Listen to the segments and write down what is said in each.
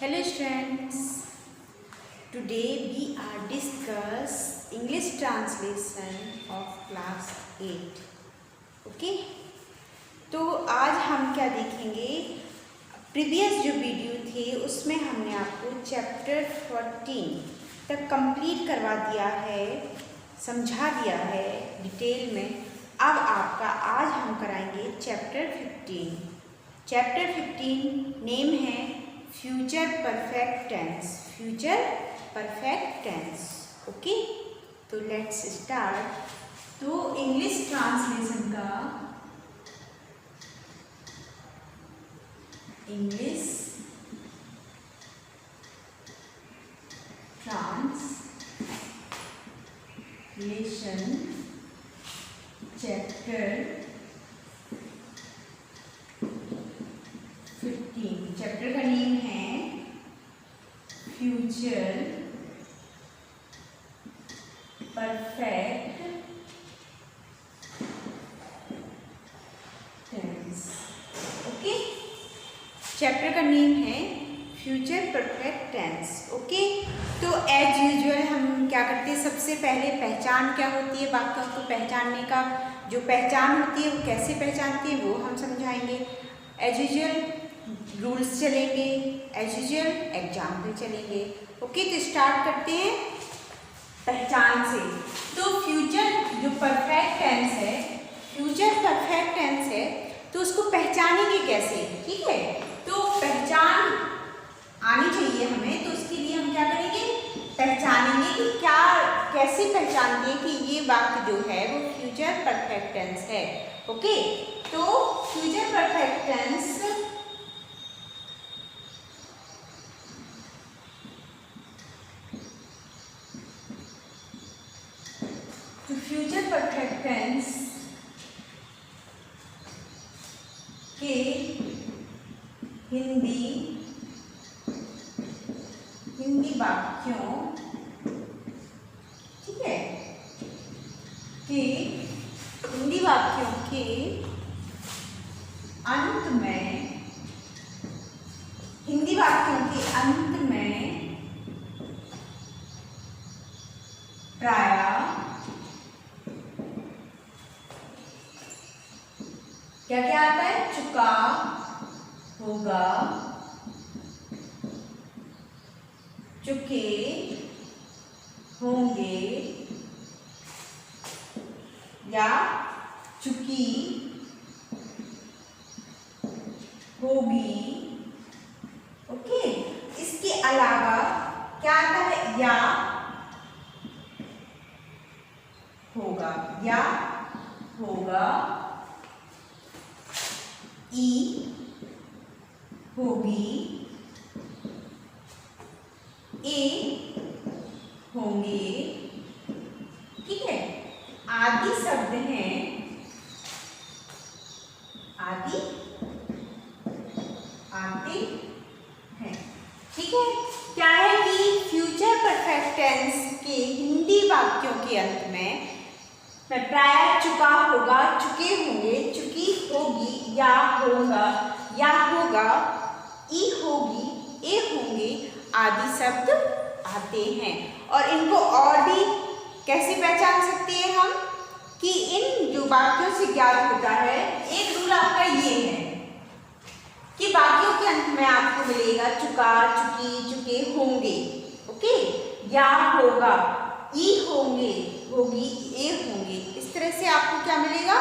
Hello students, today we are discuss English translation of class 8. Okay तो आज हम क्या देखेंगे, प्रीवियस जो वीडियो थे उसमें हमने आपको चैप्टर 14 तक कंप्लीट करवा दिया है, समझा दिया है डिटेल में। अब आपका आज हम कराएंगे चैप्टर 15। चैप्टर 15 नेम है future perfect tense. Future perfect tense. Okay तो लेट्स स्टार्ट। तो इंग्लिश ट्रांसलेशन का इंग्लिश ट्रांसलेशन चैप्टर 15। चैप्टर का नेम है future perfect tense. Okay chapter का नेम है फ्यूचर परफेक्ट टेंस। ओके तो एज यूजुअल हम क्या करते हैं, सबसे पहले पहचान क्या होती है, वाक्यों को पहचानने का जो पहचान होती है वो कैसे पहचानते हैं वो हम समझाएंगे। एज यूजुअल रूल्स चलेंगे, एज यूजुअल एग्जाम्पल चलेंगे। ओके तो स्टार्ट करते हैं पहचान से। तो फ्यूचर जो परफेक्ट टेंस है, फ्यूचर परफेक्ट टेंस है, तो उसको पहचानेंगे कैसे। ठीक है तो पहचान आनी चाहिए हमें, तो उसके लिए हम क्या करेंगे, पहचानेंगे कि क्या कैसे पहचानते हैं कि ये वाक्य जो है वो फ्यूचर परफेक्ट टेंस है। ओके तो future perfect tense future perfect tense के हिंदी वाक्यों, ठीक है, कि हिंदी वाक्यों के अंत में, हिंदी वाक्यों के अंत में प्रायः क्या क्या आता है, चुका, होगा, चुके, होंगे या चुकी, होगी। ओके इसके अलावा क्या आता है, या होगा, या होगा, ई होगी, ए होंगे। ठीक है आदि शब्द हैं, आदि आते हैं। ठीक है क्या है कि फ्यूचर परफेक्ट टेंस के हिंदी वाक्यों के अंत में प्रायः चुका, होगा, चुके होंगे, चुकी होगी, या होगा, या होगा, ई होगी, ए होंगे आदि शब्द आते हैं। और इनको और भी कैसे पहचान सकते हैं हम कि इन जो वाक्यों से ज्ञात होता है, एक रूल आपका ये है कि वाक्यों के अंत में आपको मिलेगा चुका, चुकी, चुके, होंगे। ओके या होगा, ई होंगे, होगी, ए होंगे। इस तरह से आपको क्या मिलेगा,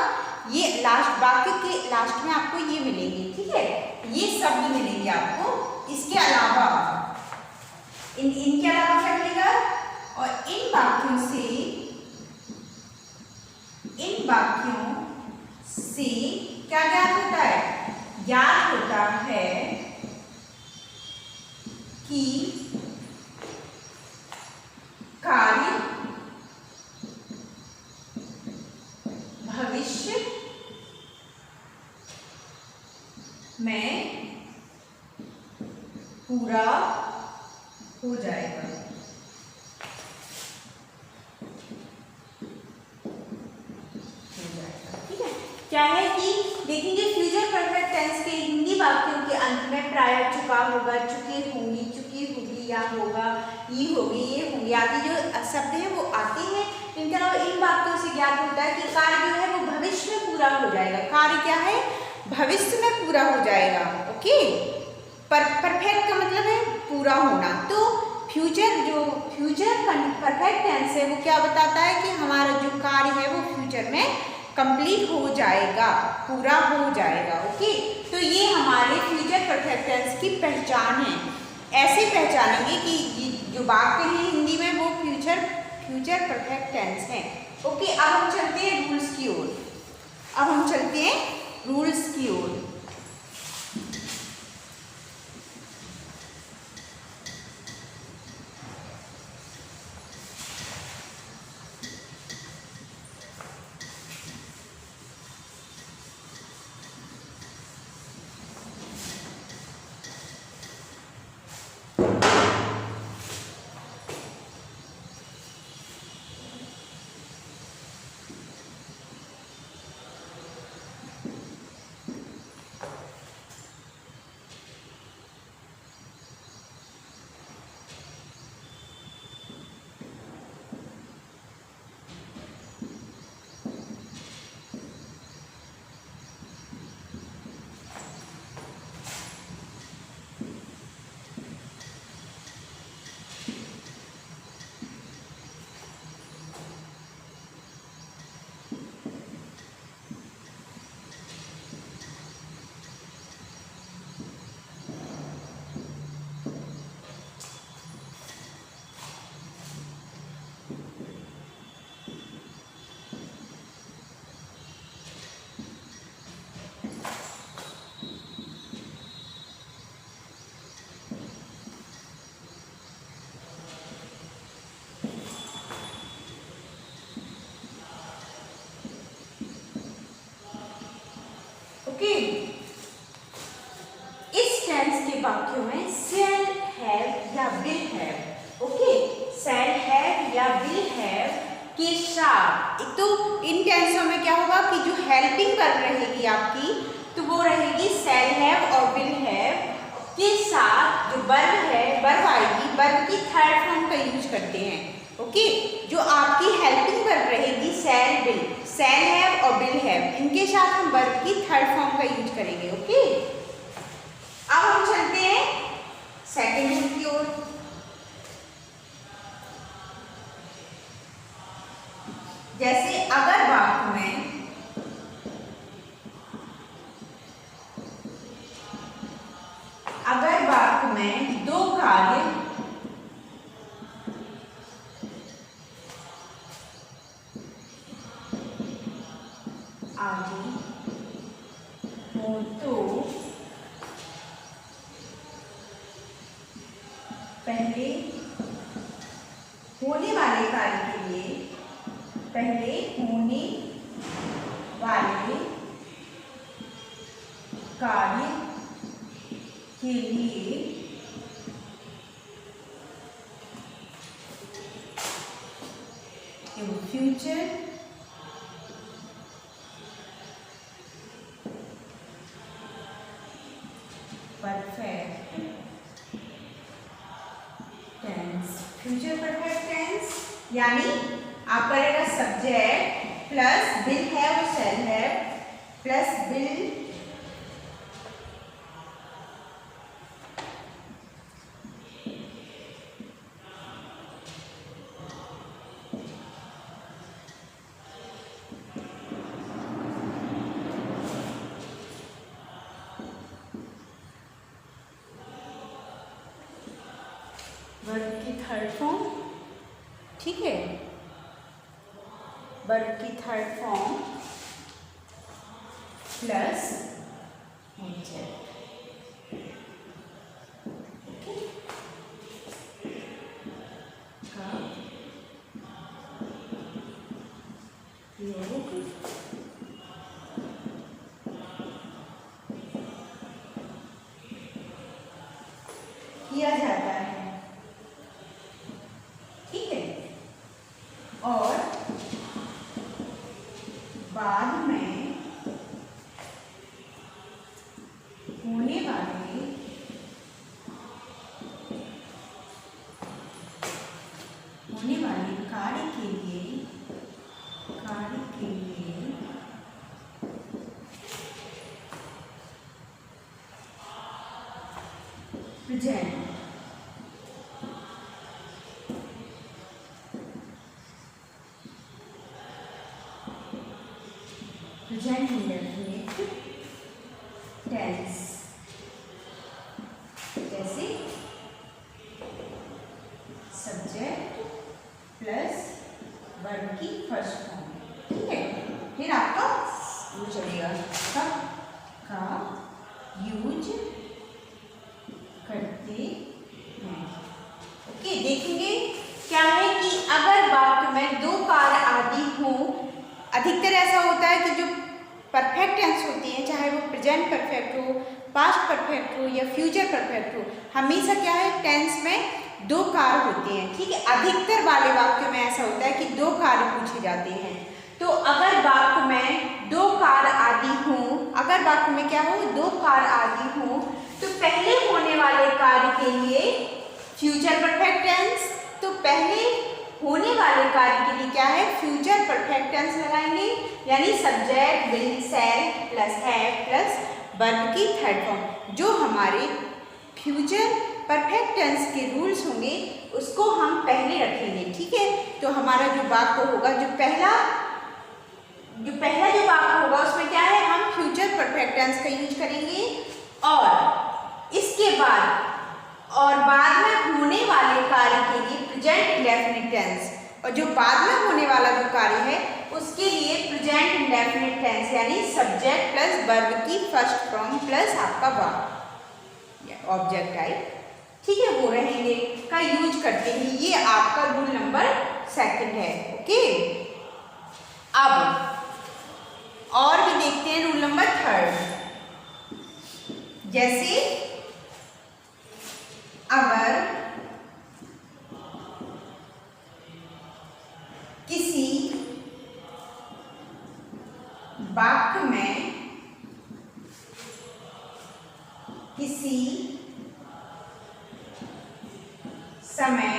ये लास्ट वाक्य के लास्ट में आपको ये मिलेंगे। ठीक है ये शब्द मिलेंगे आपको। इसके अलावा इनके अलावा क्या मिलेगा, और इन वाक्यों से क्या ज्ञात होता है, ज्ञात होता है कि कार्य भविष्य में पूरा हो जाएगा। ठीक है क्या है कि देखेंगे फ्यूचर परफेक्ट टेंस के हिंदी वाक्यों के अंत में प्रायः चुका होगा, चुके होंगी, चुकी होगी, या होगा, ये होगी, ये होंगी आदि जो शब्द हैं वो आते हैं। इनके अलावा इन वाक्यों से ज्ञात होता है कि कार्य जो है वो भविष्य में पूरा हो जाएगा। कार्य क्या है? भविष्य में पूरा हो जाएगा। ओके, परफेक्ट का मतलब है पूरा होना। तो फ्यूचर परफेक्ट टेंस है वो क्या बताता है कि हमारा जो कार्य है वो फ्यूचर में कंप्लीट हो जाएगा, पूरा हो जाएगा। ओके, तो ये हमारे फ्यूचर परफेक्ट टेंस की पहचान है। ऐसे पहचानेंगे कि जो वाक्य है हिंदी में वो फ्यूचर परफेक्ट टेंस है। ओके, अब हम चलते हैं रूल्स की ओर। ओके, इस टेंस के वाक्यों में शैल हैव या will have, okay, shall have या विल हैव के साथ, एक तो इन टेंसों में क्या होगा कि जो हेल्पिंग वर्ब रहेगी आपकी तो वो रहेगी शैल हैव और विल हैव के साथ जो वर्ब है, वर्ब आएगी, वर्ब की थर्ड फॉर्म का यूज करते हैं। ओके, जो आपकी हेल्पिंग वर्ब रहेगी शैल विल, शैल हैव और विल हैव, इनके साथ हम वर्ब की थर्ड फॉर्म का यूज करेंगे। ओके, अब हम चलते हैं सेकंड रूल की ओर। जैसे अगर वाक्य में दो कार्य आगे हो तो पहले होने वाले कार्य के लिए, पहले होने वाले कार्य के लिए future perfect tense, future perfect tense यानी आप करेगा सब्जेक्ट प्लस विल हैव और shall have plus will verb की थर्ड फॉर्म, ठीक है, वर्ब की थर्ड फॉर्म प्लस ऑब्जेक्ट। का योग किया जाता है, और बाद में प्रेजेंट इंडेफिनिट टेंस, जैसे सब्जेक्ट प्लस वर्ब की फर्स्ट फॉर्म, ठीक है। फिर आपका वो चलेगा कब का यूज करते हैं। ओके, देखेंगे क्या है कि अगर वाक्य में दो कार्य आदि हो, अधिकतर ऐसा होता है कि जो परफेक्ट टेंस होती हैं, चाहे वो प्रेजेंट परफेक्ट हो, पास्ट परफेक्ट हो या फ्यूचर परफेक्ट हो, हमेशा क्या है टेंस में दो कार्य होते हैं, ठीक है। अधिकतर वाले वाक्यों में ऐसा होता है कि दो कार्य पूछे जाते हैं। तो अगर वाक्य में दो कार्य आदि हों, अगर वाक्य में क्या हो दो कार्य आदि हों, तो पहले होने वाले कार्य के लिए फ्यूचर परफेक्ट टेंस, तो पहले होने वाले कार्य के लिए क्या है फ्यूचर परफेक्ट टेंस लगाएंगे, यानी subject will shell plus have plus verb की थर्ड फॉर्म। जो हमारे फ्यूचर परफेक्ट टेंस के रूल्स होंगे उसको हम पहले रखेंगे, ठीक है। तो हमारा जो वाक्य होगा, जो पहला जो वाक्य होगा उसमें क्या है हम फ्यूचर परफेक्ट टेंस का यूज करेंगे, और इसके बाद में होने वाले कार्य के लिए प्रेजेंट इंडेफिनिट टेंस, और जो बाद में होने वाला जो कार्य है उसके लिए प्रेजेंट इंडेफिनिट टेंस, यानी सब्जेक्ट प्लस वर्ब की फर्स्ट फॉर्म प्लस आपका वर्ब ऑब्जेक्ट टाइप, ठीक है, वो रहेंगे का यूज करते हैं। ये आपका रूल नंबर 2 है। ओके, अब और भी देखते हैं रूल नंबर 3। जैसे अगर किसी वाक्य में किसी समय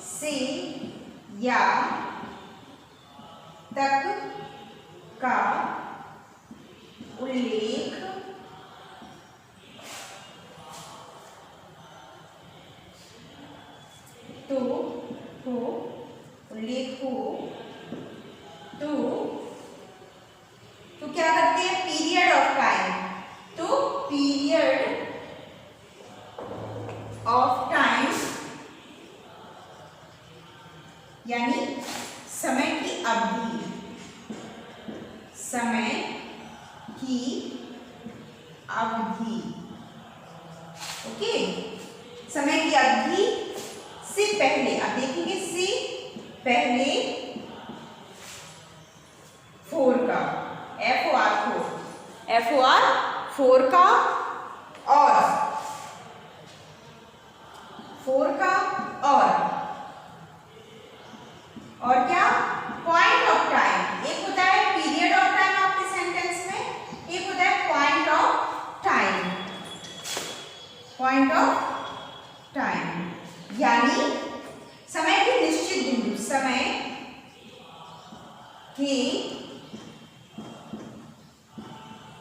से या तक का उल्लेख तो क्या करते हैं पीरियड ऑफ टाइम, तो पीरियड ऑफ टाइम यानी समय की अवधि, समय की अवधि, ओके, समय की अवधि से पहले, अब देखेंगे से पहले 4 का FOR का और 4 का और क्या पॉइंट ऑफ टाइम, एक होता है पीरियड ऑफ टाइम आपके सेंटेंस में, एक होता है पॉइंट ऑफ टाइम, यानी समय के निश्चित बिंदु, समय के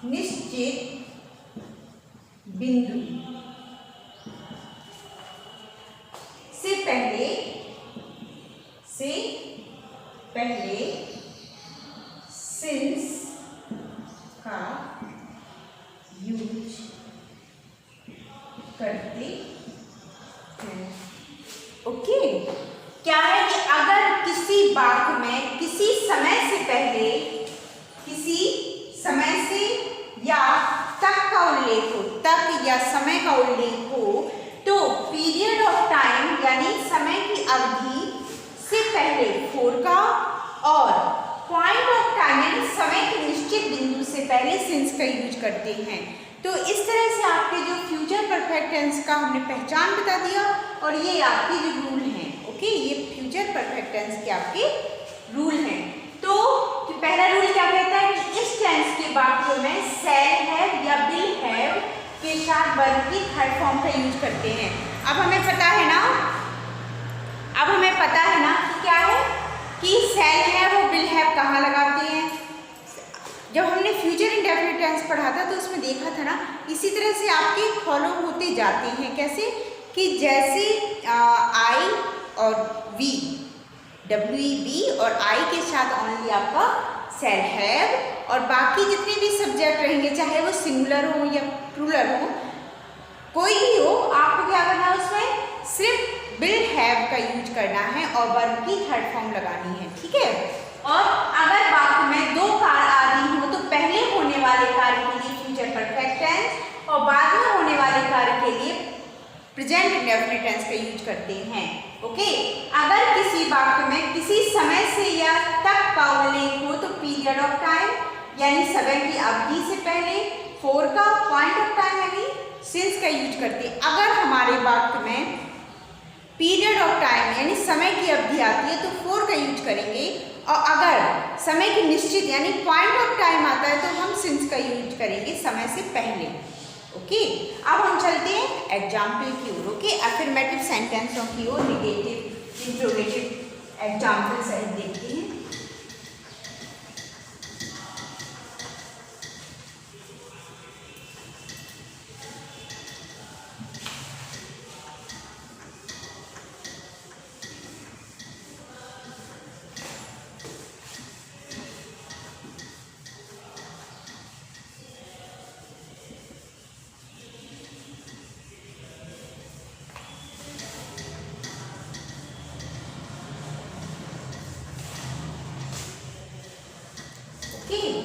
निश्चित बिंदु से पहले सिंस का यूज करते हैं। ओके, क्या है कि अगर किसी वाक्य में किसी समय से पहले, किसी समय से या तक का उल्लेख हो, तक या समय का उल्लेख हो, तो पीरियड ऑफ टाइम यानी समय की अवधि से पहले 4 का और पॉइंट ऑफ टाइम यानी समय के निश्चित बिंदु से पहले सिंस का यूज करते हैं। तो इस तरह से आपके जो फ्यूचर परफेक्ट टेंस का हमने पहचान बता दिया, और ये आपके जो रूल हैं, ओके, ये फ्यूचर परफेक्ट टेंस के आपके रूल हैं। तो पहला रूल क्या कहता है कि इस टेंस के वाक्यों में शैल हैव या विल हैव के साथ वर्ब की थर्ड फॉर्म का यूज करते हैं। अब हमें पता है ना कि क्या है कि शैल हैव और विल हैव कहाँ लगाते हैं। जब हमने फ्यूचर इंडेफिनिट टेंस पढ़ा था तो उसमें देखा था ना, इसी तरह से आपके फॉलो होते जाते हैं। कैसे कि जैसे आई और वी, WEB और आई के साथ ओनली आपका शैल हैव, और बाकी जितने भी सब्जेक्ट रहेंगे चाहे वो सिंगुलर हो या प्लूरल हो, कोई भी हो, आपको क्या करना है उसमें सिर्फ विल हैव का यूज करना है और वर्ब की थर्ड फॉर्म लगानी है। ठीक है। और अगर वाक्य में दो कार्य आ रही हो तो पहले होने वाले कार्य के लिए फ्यूचर परफेक्ट टेंस और बाद में होने वाले कार्य के लिए प्रेजेंट इंडेफिनिट टेंस का यूज करते हैं। ओके। अगर किसी वाक्य में किसी समय से या तक का उल्लेख हो तो पीरियड ऑफ टाइम यानी समय की अवधि से पहले, फॉर का पॉइंट ऑफ टाइम यानी सिंस का यूज करते हैं। अगर हमारे वाक्य में पीरियड ऑफ टाइम यानी समय की अवधि आती है तो फॉर का यूज करेंगे, और अगर समय की निश्चित यानी पॉइंट ऑफ टाइम आता है तो हम सिंस का यूज करेंगे समय से पहले। ओके। अब हम चलते हैं एग्जाम्पल की ओर। ओके। अफर्मेटिव सेंटेंसों की ओर, नेगेटिव इंट्रोगेटिव एग्जाम्पल सहित देखते हैं।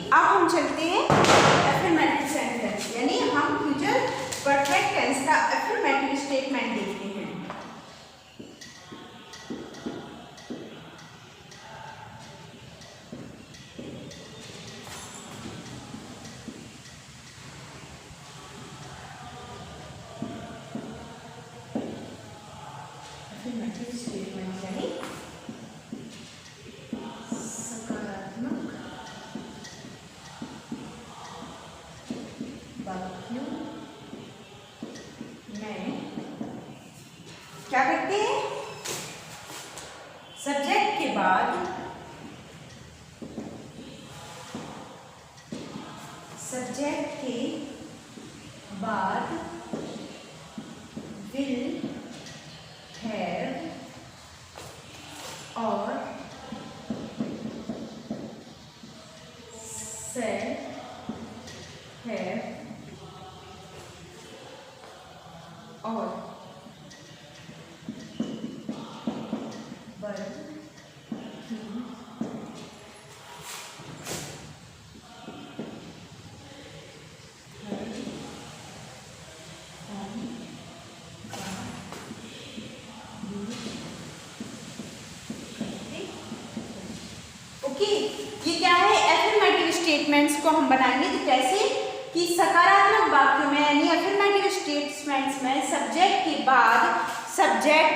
अब हम चलते हैं अफर्मेटिव सेंटेंस यानी हम फ्यूचर परफेक्ट टेंस का अफर्मेटिव स्टेटमेंट देखते हैं। अफर्मेटिव स्टेटमेंट यानी क्या करते हैं, सब्जेक्ट के बाद विल हैव और शैल हैव और ये क्या है, अफर्मेटिव स्टेटमेंट्स को हम बनाएंगे तो कैसे कि सकारात्मक वाक्यों में यानी अफर्मेटिव स्टेटमेंट्स में सब्जेक्ट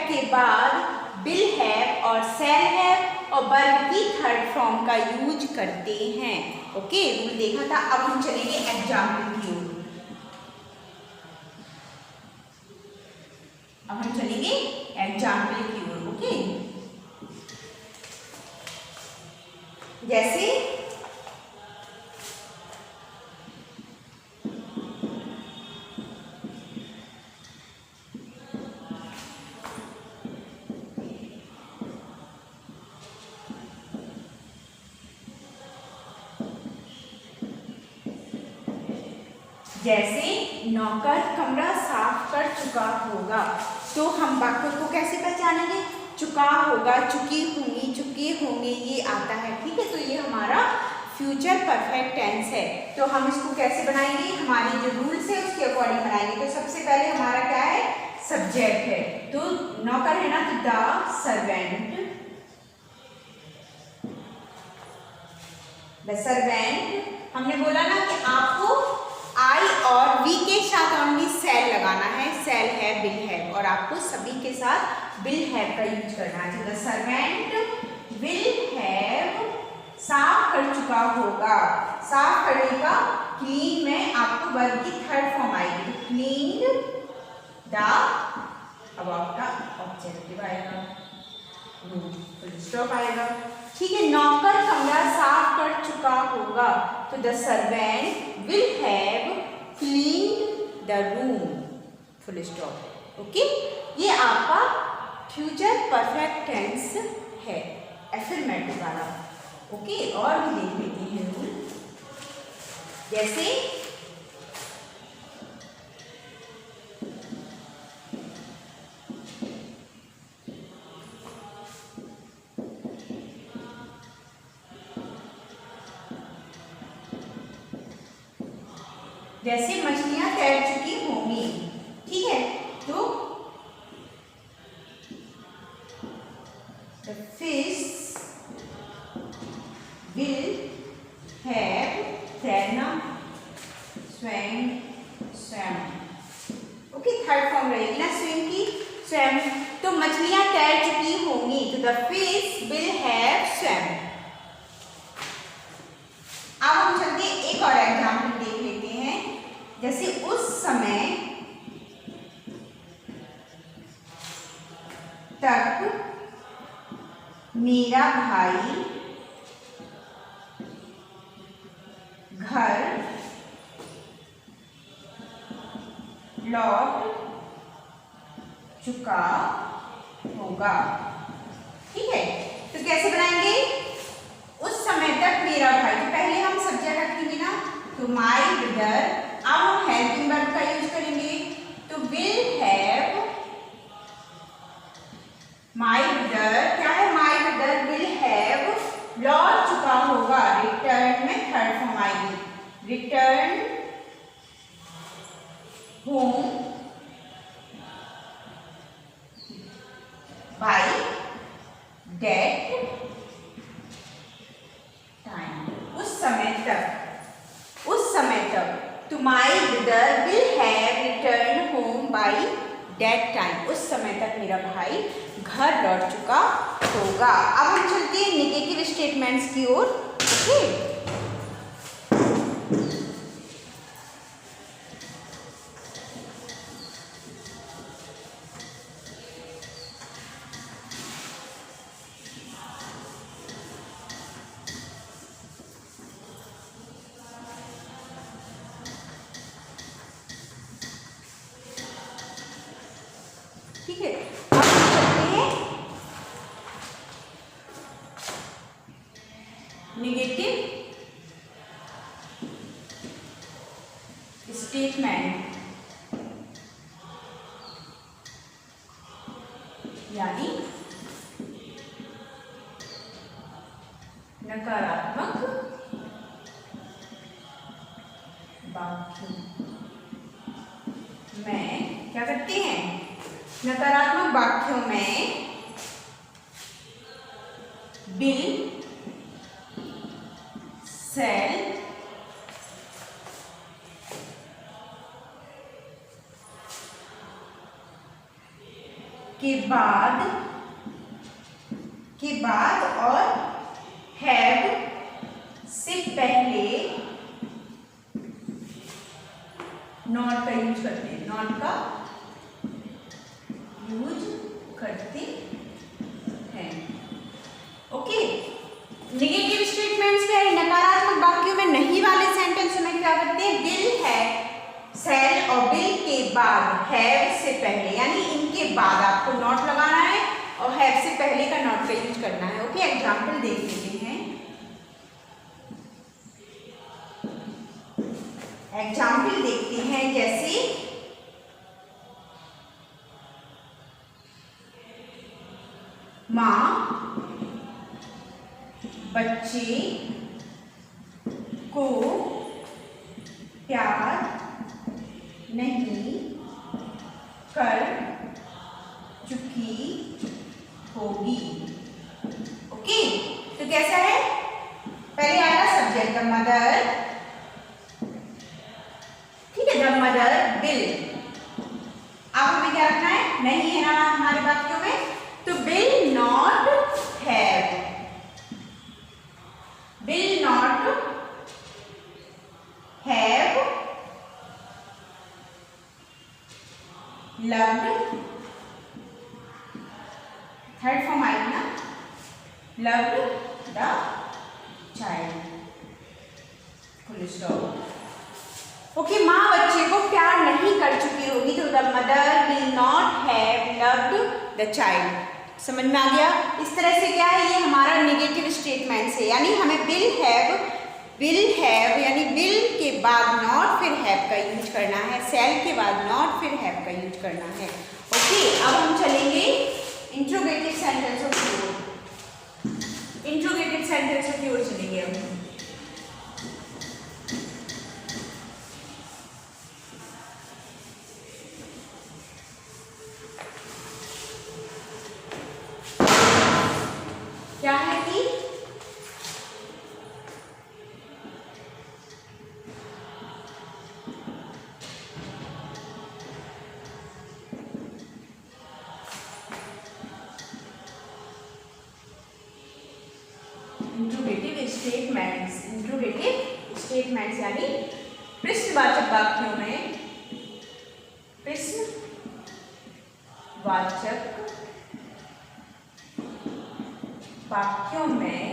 के बाद विल हैव और शैल हैव और वर्ब की थर्ड फॉर्म का यूज करते हैं। ओके, रूल देखा था। अब हम चलेंगे एग्जाम्पल की ओर। ओके, जैसे नौकर कमरा साफ कर चुका होगा, तो हम वाक्य को कैसे पहचानेंगे, चुका होगा, चुकी होंगी, चुके होंगे, ये आता है। ठीक है, तो ये हमारा फ्यूचर परफेक्ट टेंस है। तो हम इसको कैसे बनाएंगे, हमारे जो रूल्स है उसके अकॉर्डिंग बनाएंगे। तो सबसे पहले हमारा क्या है, सब्जेक्ट है, तो नौकर है ना, तो द सर्वेंट, हमने बोला ना कि आपको आई और वी के साथ ओनली शैल लगाना है, शैल है, विल है, और आपको सभी के साथ विल हैव का यूज करना है। द सर्वेंट विल हैव साफ कर चुका होगा, साफ करने का क्लीन में आपको वर्ब की थर्ड फॉर्म आएगी, क्लीन द अबाउट का ऑब्जेक्टिव आएगा, फुल स्टॉप आएगा। ठीक है, नौकर कमरा साफ कर चुका होगा तो the servant will have cleaned the room, full stop. Okay, ये आपका फ्यूचर परफेक्ट टेंस है एफर्मेटिव वाला। ओके, और भी देख लेते हैं रूल। जैसे मछलियां तैर चुकी होंगी, ठीक है, तो द फिश विल हैव तैरना, swum swum. Okay, third form रहेगी ना स्विम की, स्वैम। तो मछलियां तैर चुकी होंगी तो the fish will have swum. अब हम चलते एक और एग्जाम्पल देख लेते हैं। जैसे उस समय तक मेरा भाई घर लौट चुका होगा, ठीक है। तो कैसे बनाएंगे? उस समय तक मेरा भाई, तो पहले हम सब्जेक्ट रखेंगे ना, तो माई ब्रदर। अब हम हेल्पिंग वर्ब का यूज करेंगे, तो विल हैव, माई ब्रदर क्या है, माई ब्रदर विल हैव लौट चुका होगा, रिटर्न में थर्ड फॉर्म आएगी, return home by that time. उस समय तक तो my brother will have return home by that time. उस समय तक मेरा भाई घर लौट चुका होगा। अब हम चलते हैं नेगेटिव स्टेटमेंट्स की ओर। ओके, ठीक है। अब हम चलते हैं नेगेटिव स्टेटमेंट, यानी नकारात्मक वाक्य में क्या करते हैं? नकारात्मक वाक्यों में विल, शैल, के बाद और हैव से पहले नॉट का यूज करते हैं, नॉट का यूज करते हैं। ओके, नेगेटिव स्टेटमेंट्स में नकारात्मक वाक्यों में नहीं वाले सेंटेंस में क्या करते हैं? विल है, शैल और विल के बाद हैव से पहले, यानी इनके बाद आपको नॉट लगाना है और हैव से पहले का नॉट का यूज करना है। ओके, एग्जाम्पल देख लेते हैं। एग्जाम्पल देखते हैं, जैसे माँ बच्चे को प्यार नहीं कर चुकी होगी। ओके, तो कैसा है? पहले आएगा सब्जेक्ट द मदर, ठीक है, द मदर विल। अब हमें क्या रखना है? नहीं है ना हमारे वाक्यों में, तो will not have, will not have loved, third form आएगी ना, loved the child। Full stop. Okay, माँ बच्चे को प्यार नहीं कर चुकी होगी तो the mother will not have loved the child. समझ में आ गया? इस तरह से क्या है, ये हमारा नेगेटिव स्टेटमेंट है, यानी हमें विल हैव यानी विल के बाद नॉट फिर हैव का यूज करना है, सेल के बाद नॉट फिर हैव का यूज करना है। ओके, अब हम चलेंगे इंट्रोगेटिव सेंटेंसों की ओर। इंट्रोगेटिव सेंटेंसों की ओर चलेंगे अब। क्या है कि इंट्रोगेटिव स्टेटमेंट्स यानी प्रश्नवाचक वाक्यों में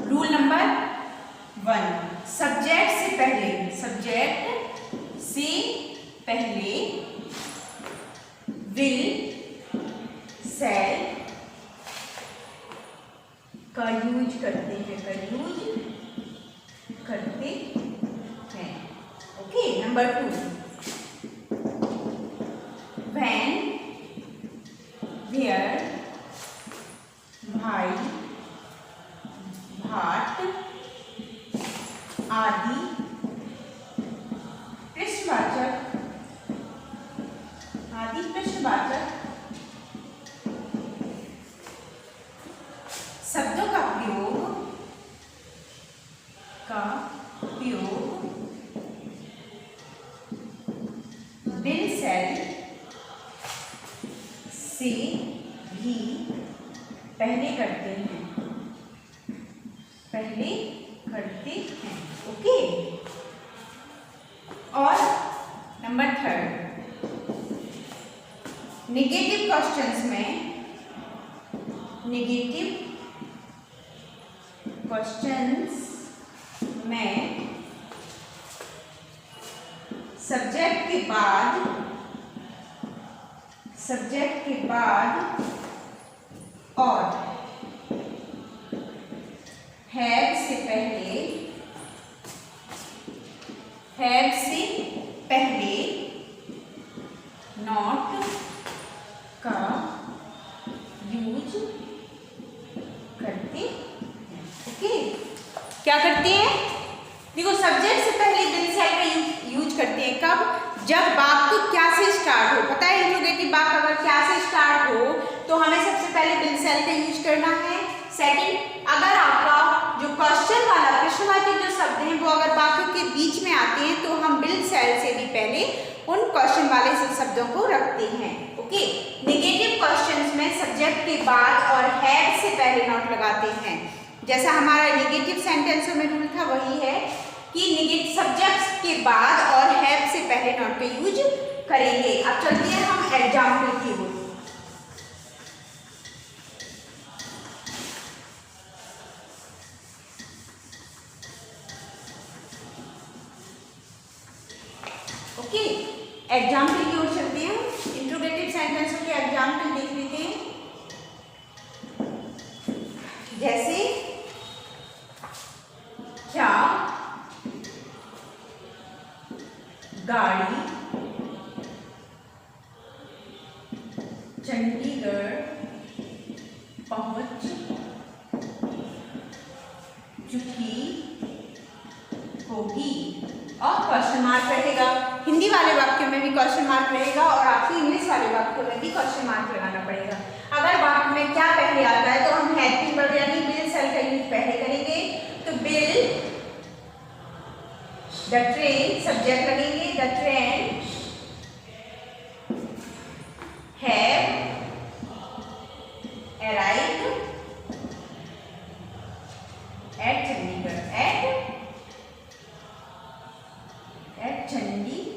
रूल नंबर 1, सब्जेक्ट से पहले विल सेल का यूज करते हैं। ओके, नंबर 2, व्हेन, वेयर, भाई, भाट आदि प्रश्नवाचक शब्दों का प्रयोग विल सेल से भी पहले करते हैं। ओके, और नंबर 3, नेगेटिव क्वेश्चंस में सब्जेक्ट के बाद और हैव से पहले नॉट का यूज करते हैं। ओके, क्या करते हैं? देखो, सब्जेक्ट से पहले विल सेल का यूज करते हैं कब? जब वाक्य तो क्या से स्टार्ट हो। पता है, इंट्रोगेटिव वाक्य अगर क्या से स्टार्ट हो तो हमें सबसे पहले विल सेल का यूज करना है। सेकंड, अगर आपका जो क्वेश्चन वाला प्रश्नवाचक जो शब्द हैं वो अगर वाक्यों के बीच में आते हैं तो हम विल सेल से भी पहले उन क्वेश्चन वाले शब्दों को रखते हैं। ओके, नेगेटिव क्वेश्चंस में सब्जेक्ट के बाद और हैव से पहले नॉट लगाते हैं। जैसा हमारा नेगेटिव सेंटेंसों में रूल था वही है कि नेगेटिव सब्जेक्ट के बाद और हैव से पहले नॉट का यूज करेंगे। अब चलते हैं हम एग्जाम्पल की ओर। ओके, एग्जाम्पल की ओर चलते हैं। इंट्रोगेटिव सेंटेंसों के एग्जाम्पल देख लेते हैं। जैसे, क्या गाड़ी चंडीगढ़ पहुंच चुकी होगी? और क्वेश्चन मार्क रहेगा। हिंदी वाले वाक्यों में भी क्वेश्चन मार्क रहेगा और आपको इंग्लिश वाले वाक्यों में भी क्वेश्चन मार्क लगाना पड़ेगा। अगर वाक्य में क्या पहले आता है तो हम हेल्पिंग वर्ब यानी विल सेल का यूज पहले करेंगे। तो विल, द ट्रेन, सब्जेक्ट लगेंगे, the train have arrived at Chandigarh, at Chandigarh.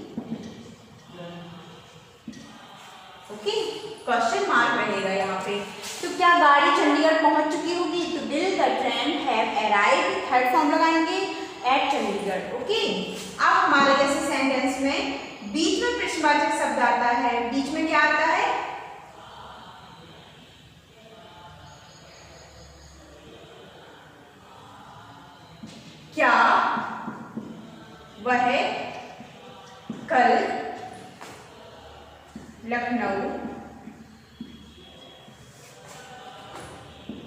Okay, question mark रहेगा यहाँ पे। तो क्या गाड़ी चंडीगढ़ चंडीगढ़ पहुंच चुकी होगी, तो will the train have arrived, third form लगाएंगे एट चंडीगढ़। ओके, अब हमारे जैसे सेंटेंस में बीच में प्रश्नवाचक शब्द आता है, बीच में क्या आता है? क्या वह कल लखनऊ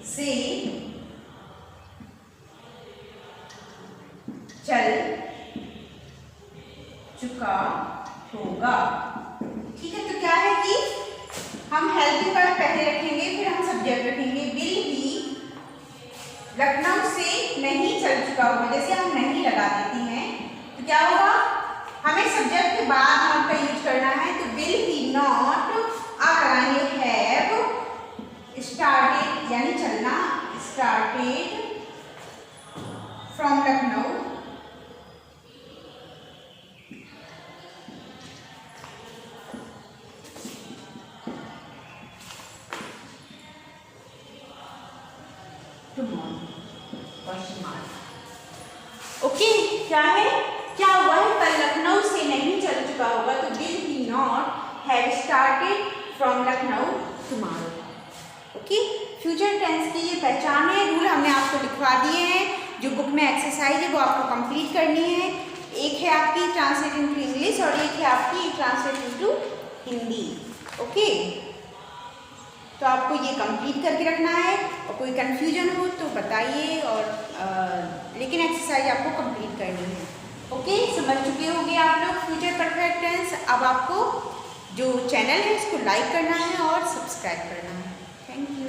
से चल चुका होगा। ठीक है, तो क्या है कि हम हेल्पिंग वर्ब पहले रखेंगे, फिर हम सब्जेक्ट रखेंगे। विल ही लखनऊ से नहीं चल चुका होगा, जैसे हम नहीं लगा देती हैं तो क्या होगा, हमें सब्जेक्ट के बाद नॉट का यूज करना है। तो विल ही नॉट, आप लगाएंगे हैव स्टार्टेड, यानी चलना, स्टार्टेड फ्रॉम लखनऊ ओके। क्या है, क्या वह कल लखनऊ से नहीं चल चुका होगा, तो will he not have started from Lucknow tomorrow. Okay, future tense की ये पहचान है, रूल हमने आपको लिखवा दिए हैं। जो बुक में एक्सरसाइज है वो आपको कंप्लीट करनी है। एक है आपकी ट्रांसलेट इनटू इंग्लिश और एक है आपकी ट्रांसलेट इनटू हिंदी। ओके, तो आपको ये कंप्लीट करके रखना है, और कोई कंफ्यूजन हो तो बताइए, और लेकिन एक्सरसाइज आपको कंप्लीट करनी है। ओके, समझ चुके होंगे आप लोग फ्यूचर परफेक्ट टेंस। अब आपको जो चैनल है इसको लाइक करना है और सब्सक्राइब करना है। Thank you.